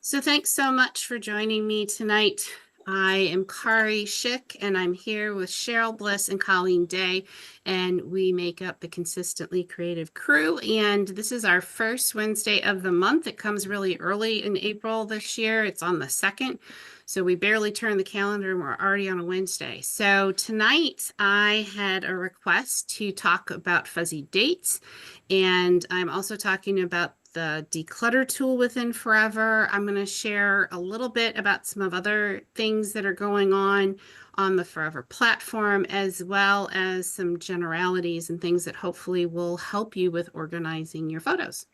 So thanks so much for joining me tonight. I am Kari Schick, and I'm here with Cheryl Bliss and Colleen Day, and we make up the Consistently Creative Crew. And this is our first Wednesday of the month. It comes really early in April this year. It's on the 2nd. So we barely turned the calendar and we're already on a Wednesday. So tonight I had a request to talk about fuzzy dates, and I'm also talking about the Declutter Tool within Forever. I'm going to share a little bit about some of other things that are going on the Forever platform, as well as some generalities and things that hopefully will help you with organizing your photos.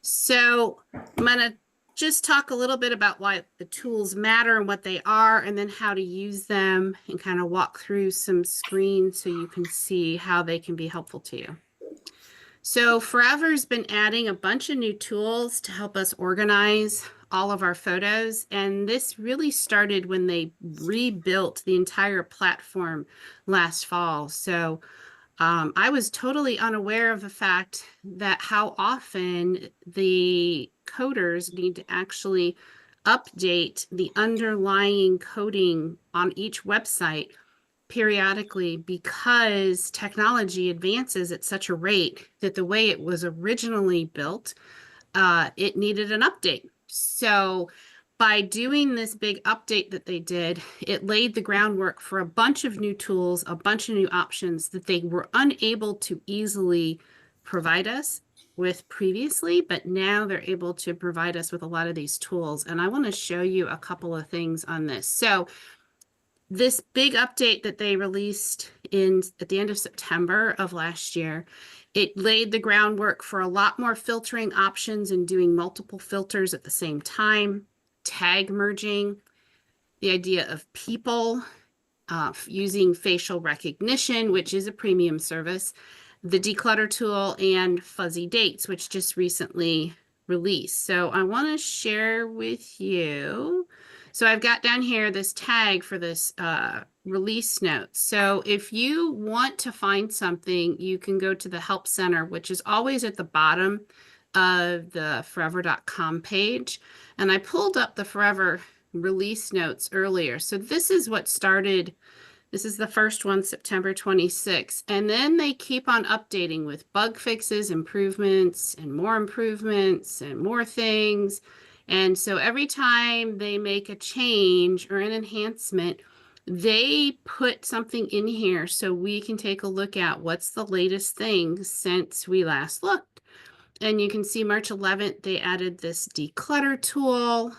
So I'm going to just talk a little bit about why the tools matter and what they are, and then how to use them, and kind of walk through some screens so you can see how they can be helpful to you. So Forever's been adding a bunch of new tools to help us organize all of our photos. And this really started when they rebuilt the entire platform last fall. So I was totally unaware of the fact that how often the coders need to actually update the underlying coding on each website periodically, because technology advances at such a rate that the way it was originally built, it needed an update. So by doing this big update that they did, it laid the groundwork for a bunch of new tools, a bunch of new options that they were unable to easily provide us with previously, but now they're able to provide us with a lot of these tools. And I want to show you a couple of things on this. So this big update that they released at the end of September of last year, it laid the groundwork for a lot more filtering options and doing multiple filters at the same time, tag merging, the idea of people, using facial recognition, which is a premium service, the Declutter Tool, and fuzzy dates, which just recently released. So I want to share with you. So I've got down here this tag for this release notes. So if you want to find something, you can go to the Help Center, which is always at the bottom of the forever.com page. And I pulled up the Forever release notes earlier. So this is what started. This is the first one, September 26th. And then they keep on updating with bug fixes, improvements, and more things. And so every time they make a change or an enhancement, they put something in here so we can take a look at what's the latest thing since we last looked. And you can see March 11th, they added this Declutter Tool.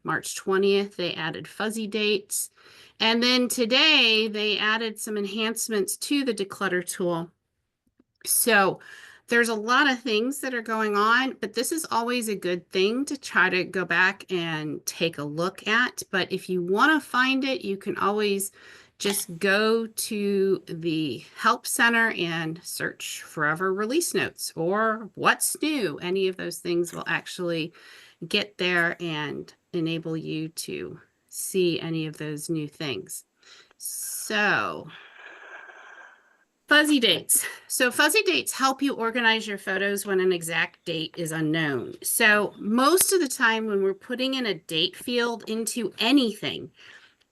March 20th, they added fuzzy dates. And then today, they added some enhancements to the Declutter Tool. So there's a lot of things that are going on, but this is always a good thing to try to go back and take a look at. But if you want to find it, you can always just go to the Help Center and search Forever Release Notes or What's New. Any of those things will actually get there and enable you to see any of those new things. So fuzzy dates. So fuzzy dates help you organize your photos when an exact date is unknown. So most of the time when we're putting in a date field into anything,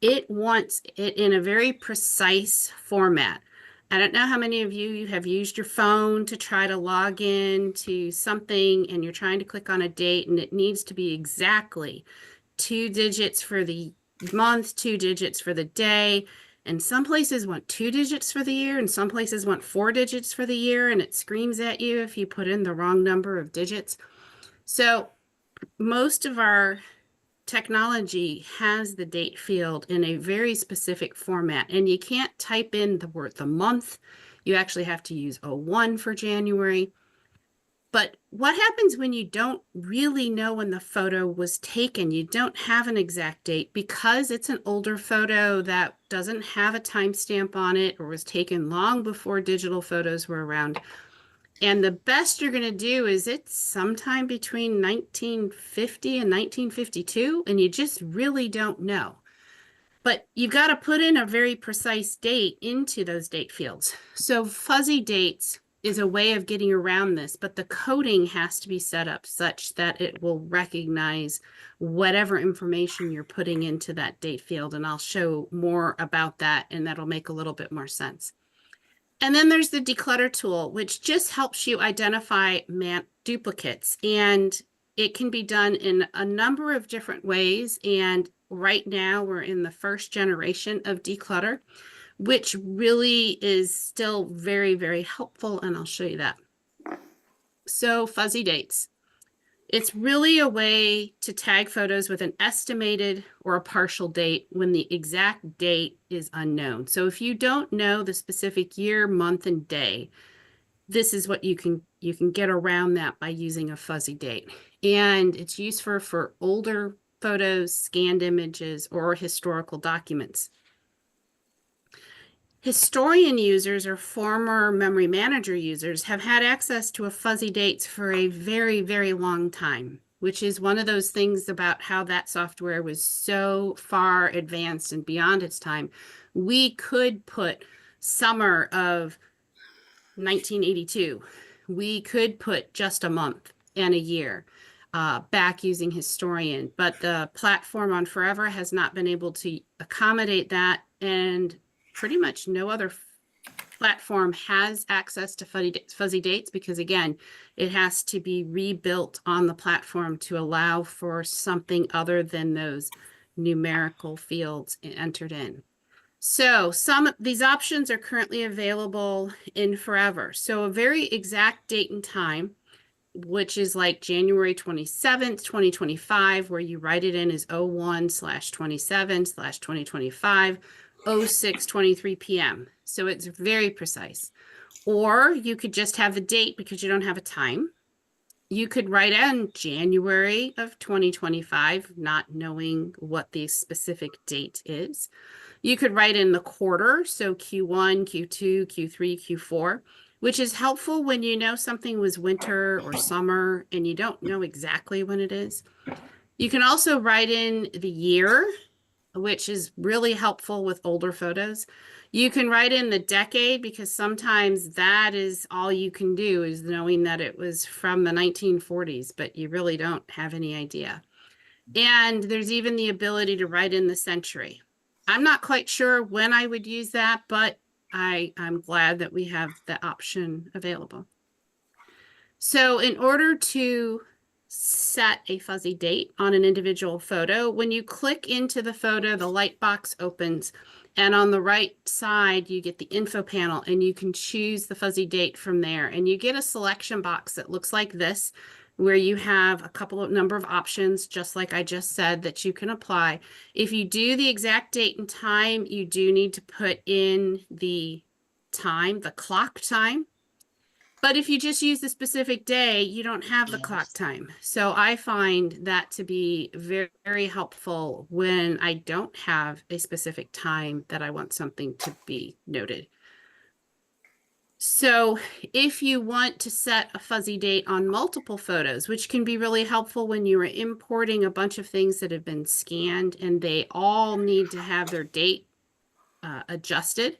it wants it in a very precise format. I don't know how many of you have used your phone to try to log in to something and you're trying to click on a date and it needs to be exactly 2 digits for the month, 2 digits for the day. And some places want 2 digits for the year, and some places want 4 digits for the year, and it screams at you if you put in the wrong number of digits. So most of our technology has the date field in a very specific format, and you can't type in the month. You actually have to use 01 for January. But what happens when you don't really know when the photo was taken? You don't have an exact date because it's an older photo that doesn't have a timestamp on it or was taken long before digital photos were around. And the best you're going to do is it's sometime between 1950 and 1952, and you just really don't know. But you've got to put in a very precise date into those date fields. So fuzzy dates is a way of getting around this, but the coding has to be set up such that it will recognize whatever information you're putting into that date field. And I'll show more about that, and that'll make a little bit more sense. And then there's the Declutter tool, which just helps you identify duplicates. And it can be done in a number of different ways. And right now we're in the first generation of Declutter, which really is still very, very helpful. And I'll show you that. So fuzzy dates. It's really a way to tag photos with an estimated or a partial date when the exact date is unknown. So if you don't know the specific year, month, and day, this is what you can get around that by using a fuzzy date. And it's useful for older photos, scanned images, or historical documents. Historian users or former memory manager users have had access to a fuzzy dates for a very, very long time, which is one of those things about how that software was so far advanced and beyond its time. We could put summer of 1982. We could put just a month and a year back using Historian, but the platform on Forever has not been able to accommodate that, and pretty much no other platform has access to fuzzy dates because, again, it has to be rebuilt on the platform to allow for something other than those numerical fields entered in. So some of these options are currently available in Forever. So a very exact date and time, which is like January 27th, 2025, where you write it in as 01/27/2025. 06:23 p.m. So it's very precise. Or you could just have the date because you don't have a time. You could write in January of 2025, not knowing what the specific date is. You could write in the quarter, so Q1, Q2, Q3, Q4, which is helpful when you know something was winter or summer and you don't know exactly when it is. You can also write in the year, which is really helpful with older photos. You can write in the decade because sometimes that is all you can do is knowing that it was from the 1940s, but you really don't have any idea. And there's even the ability to write in the century. I'm not quite sure when I would use that, but I'm glad that we have the option available. So in order to set a fuzzy date on an individual photo, when you click into the photo, the light box opens, and on the right side, you get the info panel, and you can choose the fuzzy date from there. And you get a selection box that looks like this, where you have a couple of number of options, just like I just said, that you can apply. If you do the exact date and time, you do need to put in the time, the clock time. But if you just use the specific day, you don't have the clock time. So I find that to be very, very helpful when I don't have a specific time that I want something to be noted. So if you want to set a fuzzy date on multiple photos, which can be really helpful when you are importing a bunch of things that have been scanned and they all need to have their date adjusted,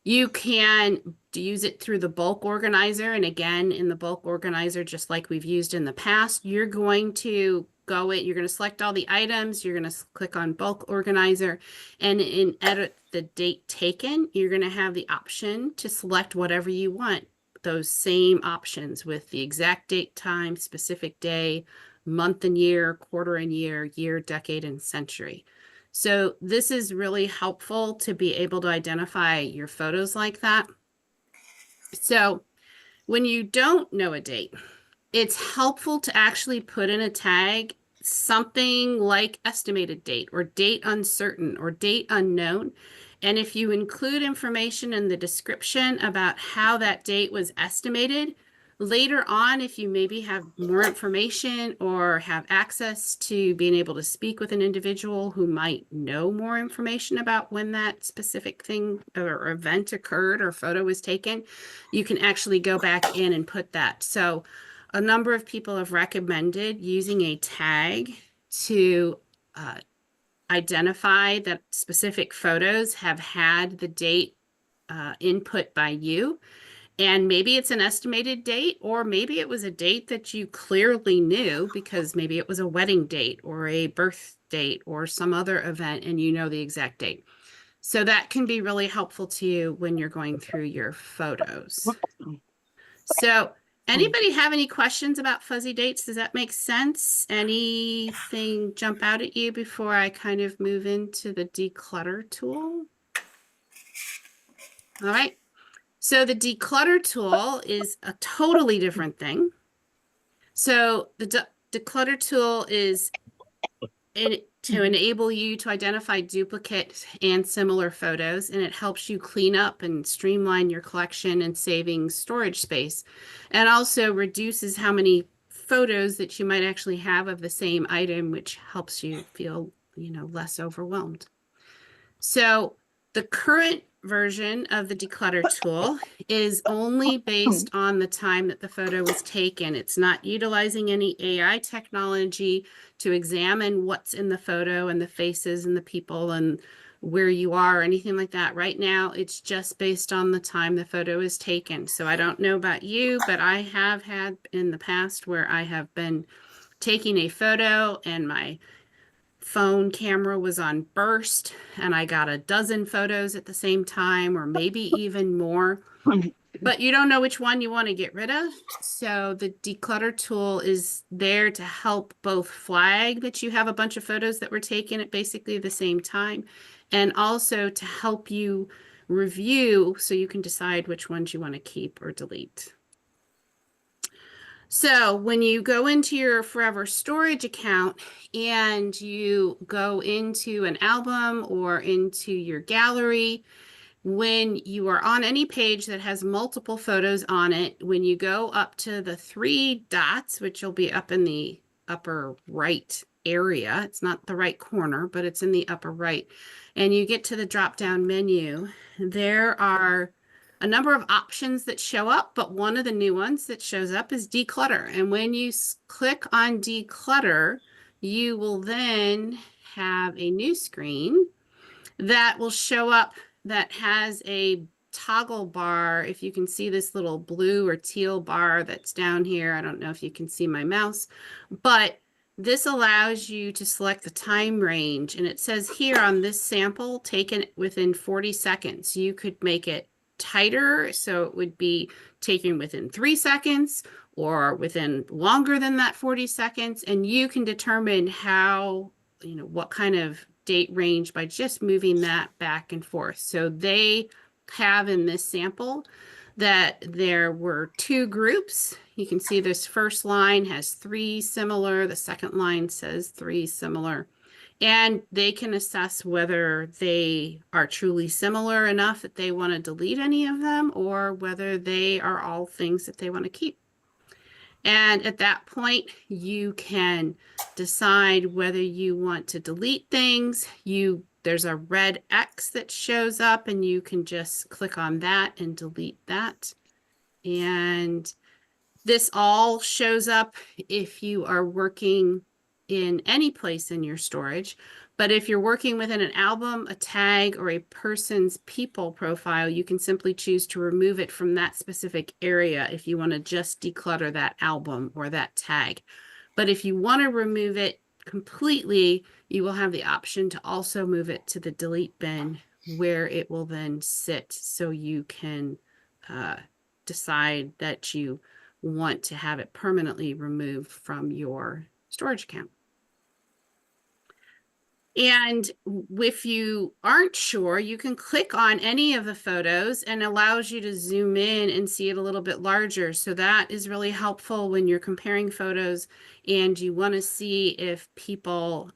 you can use it through the bulk organizer. And again, in the bulk organizer, just like we've used in the past, you're going to go in, you're going to select all the items, you're going to click on bulk organizer, and in edit the date taken, you're going to have the option to select whatever you want. Those same options with the exact date, time, specific day, month and year, quarter and year, decade, and century. So this is really helpful to be able to identify your photos like that. So when you don't know a date, it's helpful to actually put in a tag something like estimated date or date uncertain or date unknown. And if you include information in the description about how that date was estimated, later on, if you maybe have more information or have access to being able to speak with an individual who might know more information about when that specific thing or event occurred or photo was taken, you can actually go back in and put that. So a number of people have recommended using a tag to identify that specific photos have had the date input by you. And maybe it's an estimated date, or maybe it was a date that you clearly knew because maybe it was a wedding date or a birth date or some other event and you know the exact date. So that can be really helpful to you when you're going through your photos. So anybody have any questions about fuzzy dates? Does that make sense? Anything jump out at you before I kind of move into the declutter tool? All right. So the declutter tool is a totally different thing. So the declutter tool is to enable you to identify duplicate and similar photos, and it helps you clean up and streamline your collection and saving storage space, and also reduces how many photos that you might actually have of the same item, which helps you feel, less overwhelmed. So the current version of the declutter tool is only based on the time that the photo was taken. It's not utilizing any AI technology to examine what's in the photo and the faces and the people and where you are or anything like that. Right now, it's just based on the time the photo is taken. So I don't know about you, but I have had in the past where I have been taking a photo and my phone camera was on burst and I got a dozen photos at the same time, or maybe even more, but you don't know which one you want to get rid of. So the declutter tool is there to help both flag that you have a bunch of photos that were taken at basically the same time, and also to help you review so you can decide which ones you want to keep or delete. So when you go into your Forever Storage account and you go into an album or into your gallery, when you are on any page that has multiple photos on it, when you go up to the three dots, which will be up in the upper right area, it's not the right corner, but it's in the upper right, and you get to the drop-down menu, there are a number of options that show up, but one of the new ones that shows up is declutter. And when you click on declutter, you will then have a new screen that will show up that has a toggle bar. If you can see this little blue or teal bar that's down here, I don't know if you can see my mouse, but this allows you to select the time range. And it says here on this sample, taken within 40 seconds. You could make it tighter, so it would be taken within 3 seconds or within longer than that 40 seconds. And you can determine how, what kind of date range by just moving that back and forth. So they have in this sample that there were 2 groups. You can see this first line has 3 similar, the second line says 3 similar, and they can assess whether they are truly similar enough that they want to delete any of them or whether they are all things that they want to keep. And at that point, you can decide whether you want to delete things. There's a red X that shows up and you can just click on that and delete that. And this all shows up if you are working in any place in your storage. But if you're working within an album, a tag, or a person's people profile, you can simply choose to remove it from that specific area if you want to just declutter that album or that tag. But if you want to remove it completely, you will have the option to also move it to the delete bin where it will then sit, so you can decide that you want to have it permanently removed from your storage account. And if you aren't sure, you can click on any of the photos and allows you to zoom in and see it a little bit larger. So that is really helpful when you're comparing photos and you want to see if people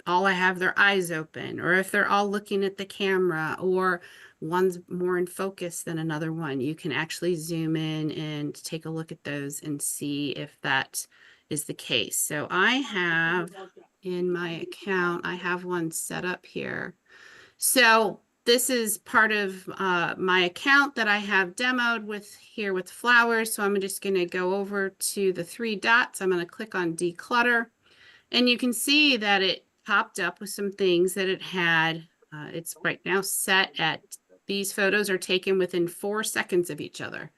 all have their eyes open, or if they're all looking at the camera, or one's more in focus than another one. You can actually zoom in and take a look at those and see if that is the case. So I have in my account, I have one set up here. So this is part of my account that I have demoed with here with flowers. So I'm just going to go over to the 3 dots. I'm going to click on declutter, and you can see that it popped up with some things that it had. It's right now set at these photos are taken within 4 seconds of each other.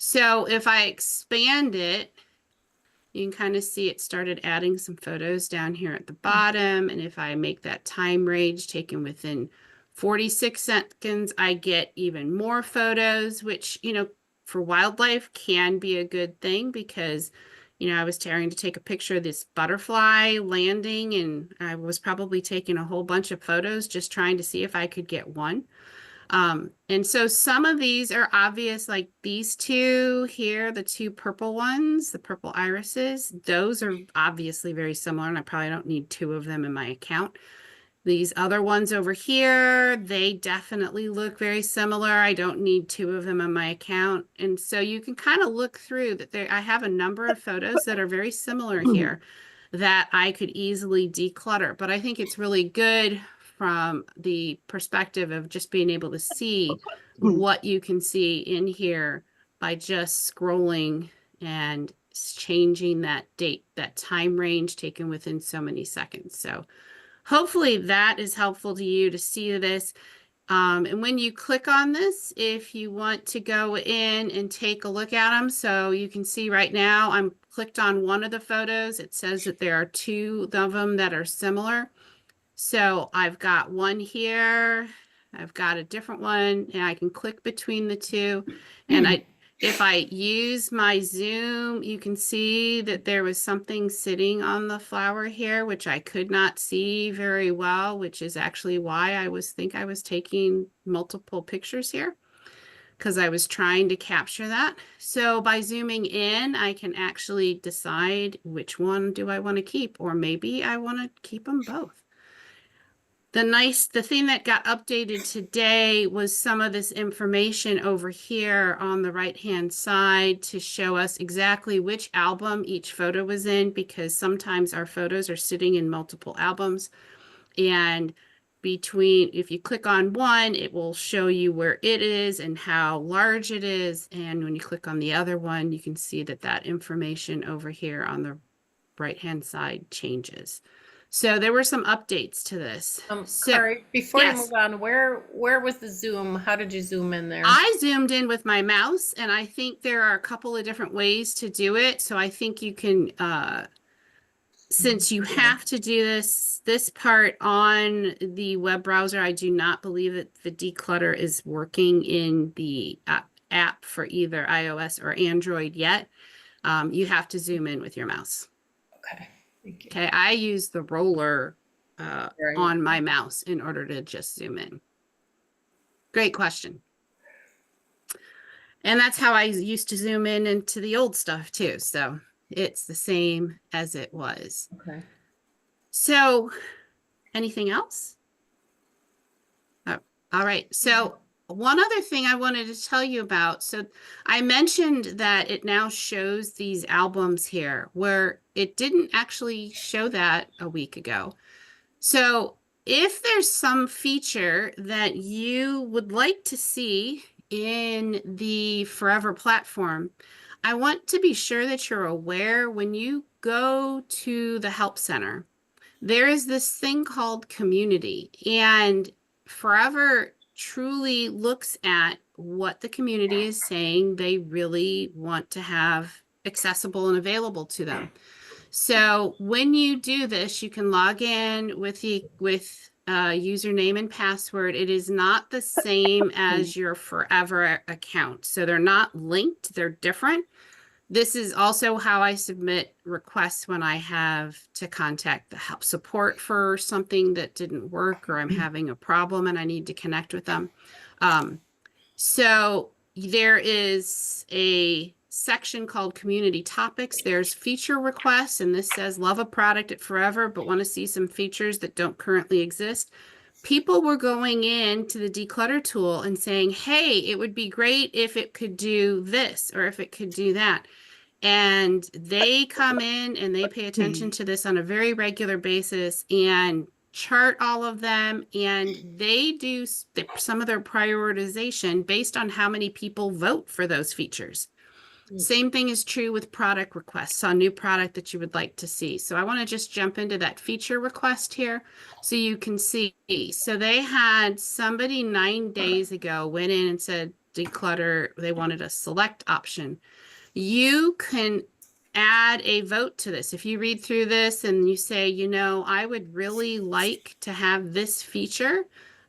So if I expand it, you can kind of see it started adding some photos down here at the bottom. And if I make that time range taken within 46 seconds, I get even more photos, which, for wildlife can be a good thing because, I was trying to take a picture of this butterfly landing and I was probably taking a whole bunch of photos just trying to see if I could get one. And so some of these are obvious, like these two here, the two purple ones, the purple irises, those are obviously very similar, and I probably don't need two of them in my account. These other ones over here, they definitely look very similar. I don't need two of them on my account. And so you can kind of look through that there, I have a number of photos that are very similar here that I could easily declutter. But I think it's really good from the perspective of just being able to see what you can see in here by just scrolling and changing that date, that time range taken within so many seconds. So hopefully that is helpful to you to see this. And when you click on this, if you want to go in and take a look at them, so you can see right now, I'm clicked on one of the photos. It says that there are two of them that are similar. So I've got one here, I've got a different one, and I can click between the two. And if I use my zoom, you can see that there was something sitting on the flower here, which I could not see very well, which is actually why I was taking multiple pictures here, because I was trying to capture that. So by zooming in, I can actually decide which one do I want to keep, or maybe I want to keep them both. The thing that got updated today was some of this information over here on the right-hand side to show us exactly which album each photo was in, because sometimes our photos are sitting in multiple albums. And if you click on one, it will show you where it is and how large it is. And when you click on the other one, you can see that information over here on the right-hand side changes. So there were some updates to this. Kari, before you Yes, move on, where was the zoom? How did you zoom in there? I zoomed in with my mouse, and I think there are a couple of different ways to do it. So I think you can, since you have to do this part on the web browser, I do not believe that the declutter is working in the app for either iOS or Android yet. You have to zoom in with your mouse. Okay, thank you. Okay, I use the roller Right. on my mouse in order to just zoom in. Great question. And that's how I used to zoom in into the old stuff too. So it's the same as it was. Okay. So anything else? Oh, all right. So one other thing I wanted to tell you about. So I mentioned that it now shows these albums here where it didn't actually show that a week ago. So if there's some feature that you would like to see in the Forever platform, I want to be sure that you're aware when you go to the Help Center, there is this thing called community, and Forever truly looks at what the community is saying they really want to have accessible and available to them. So when you do this, you can log in with username and password. It is not the same as your Forever account. So they're not linked, they're different. This is also how I submit requests when I have to contact the help support for something that didn't work or I'm having a problem and I need to connect with them. So there is a section called community topics. There's feature requests, and this says love a product at Forever, but want to see some features that don't currently exist. People were going into the Declutter tool and saying, hey, it would be great if it could do this or if it could do that. And they come in and they pay attention to this on a very regular basis and chart all of them. And they do some of their prioritization based on how many people vote for those features. Same thing is true with product requests on new product that you would like to see. So I want to just jump into that feature request here so you can see. So they had somebody 9 days ago went in and said, declutter. They wanted a select option. You can add a vote to this. If you read through this and you say, you know, I would really like to have this feature,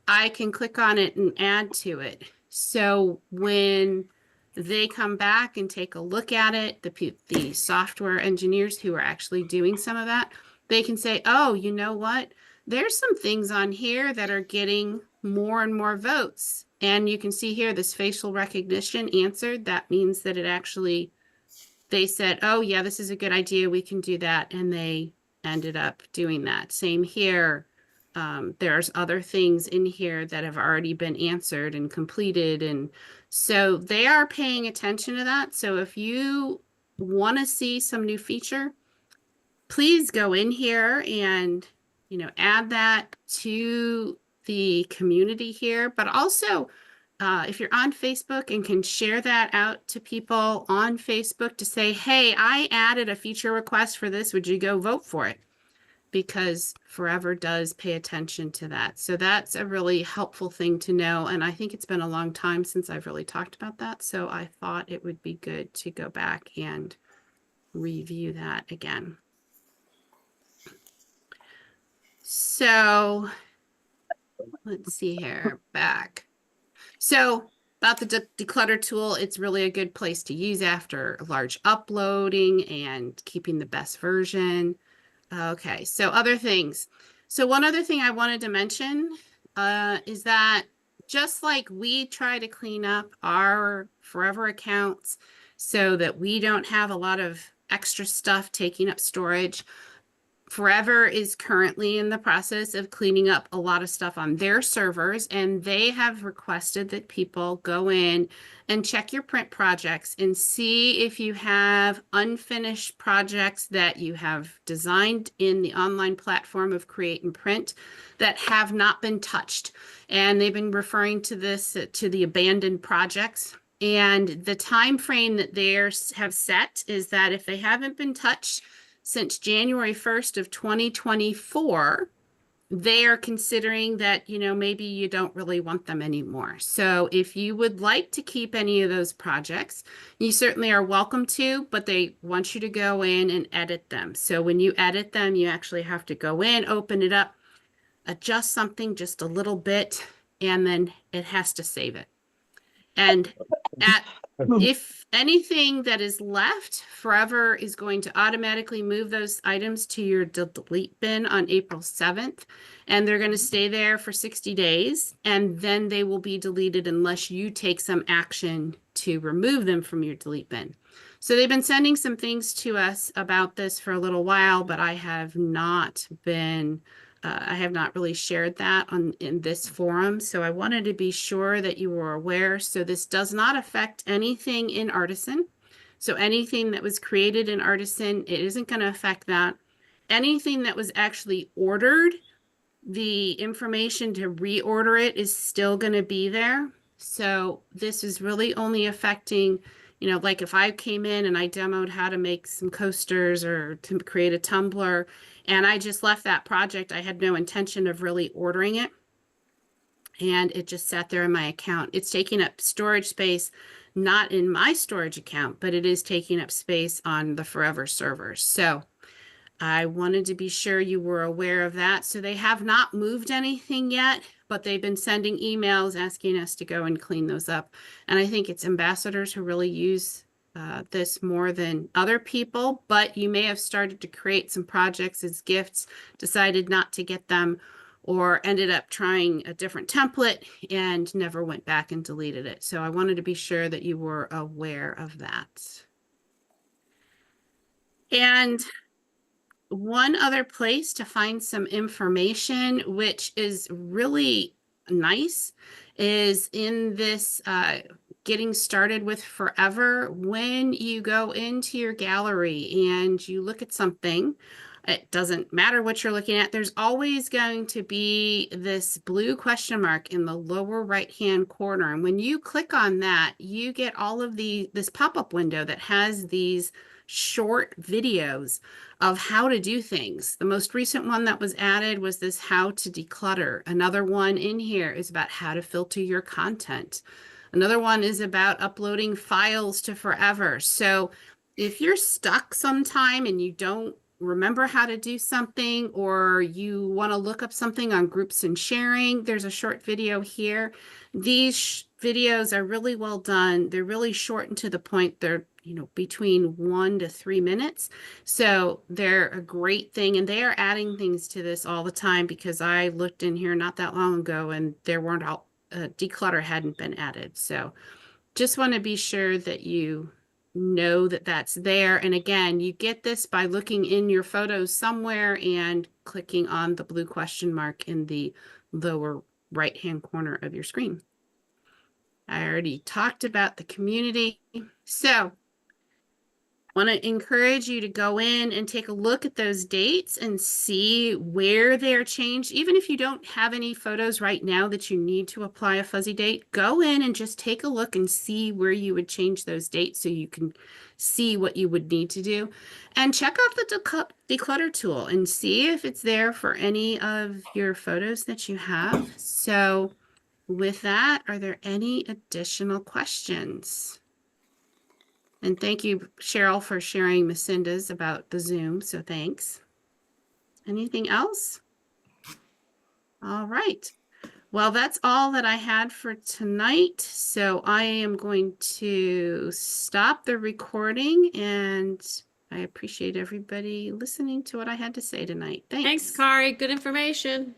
I can click on it and add to it. So when they come back and take a look at it, the software engineers who are actually doing some of that, they can say, oh, you know what? There's some things on here that are getting more and more votes. And you can see here this facial recognition answered. That means that it actually, they said, oh, yeah, this is a good idea. We can do that. And they ended up doing that. Same here. There's other things in here that have already been answered and completed. And so they are paying attention to that. So if you want to see some new feature, please go in here and, you know, add that to the community here. But also, if you're on Facebook and can share that out to people on Facebook to say, hey, I added a feature request for this. Would you go vote for it? Because Forever does pay attention to that. So that's a really helpful thing to know. And I think it's been a long time since I've really talked about that. So I thought it would be good to go back and review that again. So let's see here, back. So about the Declutter tool, it's really a good place to use after large uploading and keeping the best version. Okay, so other things. So one other thing I wanted to mention is that just like we try to clean up our Forever accounts so that we don't have a lot of extra stuff taking up storage, Forever is currently in the process of cleaning up a lot of stuff on their servers, and they have requested that people go in and check your print projects and see if you have unfinished projects that you have designed in the online platform of Create and Print that have not been touched. And they've been referring to this to the abandoned projects. And the time frame that they have set is that if they haven't been touched since January 1st of 2024, they are considering that, you know, maybe you don't really want them anymore. So if you would like to keep any of those projects, you certainly are welcome to, but they want you to go in and edit them. So when you edit them, you actually have to go in, open it up, adjust something just a little bit, and then it has to save it. And if anything that is left, Forever is going to automatically move those items to your delete bin on April 7th, and they're going to stay there for 60 days, and then they will be deleted unless you take some action to remove them from your delete bin. So they've been sending some things to us about this for a little while, but I have not really shared that in this forum. So I wanted to be sure that you were aware. So this does not affect anything in Artisan. So anything that was created in Artisan, it isn't going to affect that. Anything that was actually ordered, the information to reorder it is still going to be there. So this is really only affecting, you know, like if I came in and I demoed how to make some coasters or to create a tumbler, and I just left that project, I had no intention of really ordering it, and it just sat there in my account. It's taking up storage space, not in my storage account, but it is taking up space on the Forever servers. So I wanted to be sure you were aware of that. So they have not moved anything yet, but they've been sending emails asking us to go and clean those up. And I think it's ambassadors who really use this more than other people, but you may have started to create some projects as gifts, decided not to get them, or ended up trying a different template and never went back and deleted it. So I wanted to be sure that you were aware of that. And one other place to find some information, which is really nice, is in this getting started with Forever. When you go into your gallery and you look at something, it doesn't matter what you're looking at, there's always going to be this blue question mark in the lower right-hand corner. And when you click on that, you get all of this pop-up window that has these short videos of how to do things. The most recent one that was added was this how to declutter. Another one in here is about how to filter your content. Another one is about uploading files to forever. So if you're stuck sometime and you don't remember how to do something, or you want to look up something on groups and sharing, there's a short video here. These videos are really well done. They're really short and to the point. They're, between 1 to 3 minutes. So they're a great thing. And they are adding things to this all the time, because I looked in here not that long ago and there weren't all, declutter hadn't been added. So just want to be sure that you know that that's there. And again, you get this by looking in your photos somewhere and clicking on the blue question mark in the lower right-hand corner of your screen. I already talked about the community. So want to encourage you to go in and take a look at those dates and see where they're changed. Even if you don't have any photos right now that you need to apply a fuzzy date, go in and just take a look and see where you would change those dates so you can see what you would need to do. And check out the Declutter tool and see if it's there for any of your photos that you have. So with that, are there any additional questions? And thank you, Cheryl, for sharing Lucinda's about the Zoom. So thanks. Anything else? All right. Well, that's all that I had for tonight. So I am going to stop the recording, and I appreciate everybody listening to what I had to say tonight. Thanks. Thanks, Kari. Good information.